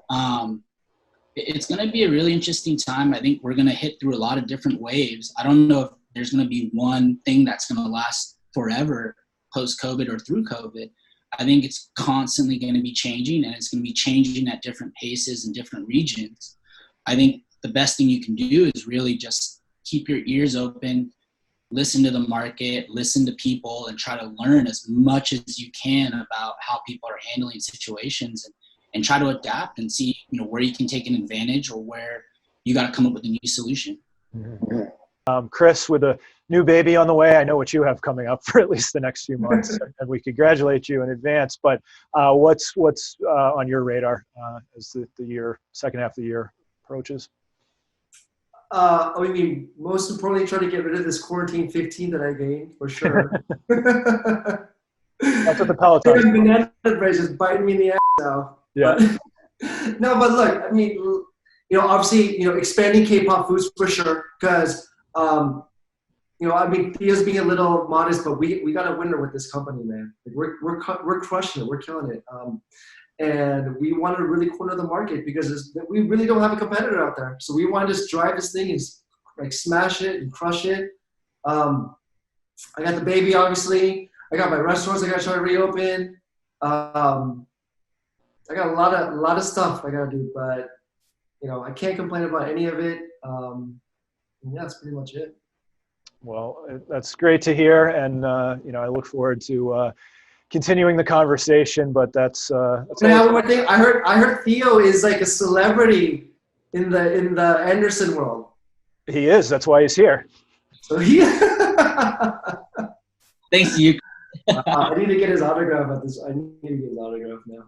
It's going to be a really interesting time. I think we're going to hit through a lot of different waves. I don't know if there's going to be one thing that's going to last forever post-COVID or through COVID. I think it's constantly going to be changing, and it's going to be changing at different paces in different regions. I think the best thing you can do is really just keep your ears open, listen to the market, listen to people, and try to learn as much as you can about how people are handling situations, and try to adapt and see, where you can take an advantage or where you got to come up with a new solution.
Mm-hmm. Chris, with a new baby on the way, I know what you have coming up for at least the next few months, and we congratulate you in advance. But what's on your radar as the second half of the year approaches?
Most importantly, try to get rid of this quarantine 15 that I gained, for sure.
That's what the Peloton.
Banana bread is biting me in the ass now.
Yeah.
No, but look, obviously, expanding KPOP Foods for sure, because, Theo's being a little modest, but we got a winner with this company, man. Like we're crushing it. We're killing it. and we want to really corner the market because we really don't have a competitor out there. So we want to just drive this thing and like smash it and crush it. I got the baby, obviously. I got my restaurants I got to try to reopen. I got a lot of stuff I got to do, but I can't complain about any of it. Yeah, that's pretty much it.
Well, that's great to hear, and I look forward to continuing the conversation. But that's
one more thing. I heard Theo is like a celebrity in the Anderson world.
He is. That's why he's here.
So he.
Thanks to you.
I need to get his autograph at this. I need to get his autograph now.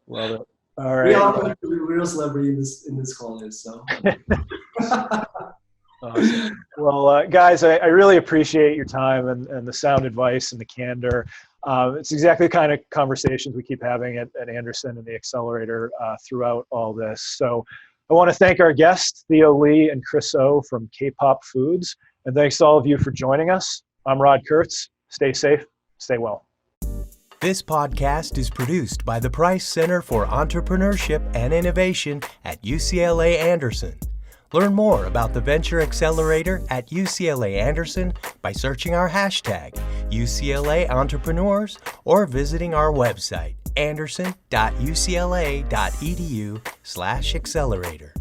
Love it. All right.
We all know who the real celebrity in this call is. So.
Awesome. Well, guys, I really appreciate your time and the sound advice and the candor. It's exactly the kind of conversations we keep having at Anderson and the Accelerator throughout all this. So I want to thank our guests, Theo Lee and Chris O from KPOP Foods. And thanks to all of you for joining us. I'm Rod Kurtz. Stay safe. Stay well.
This podcast is produced by the Price Center for Entrepreneurship and Innovation at UCLA Anderson. Learn more about the Venture Accelerator at UCLA Anderson by searching our hashtag UCLA Entrepreneurs or visiting our website anderson.ucla.edu/accelerator.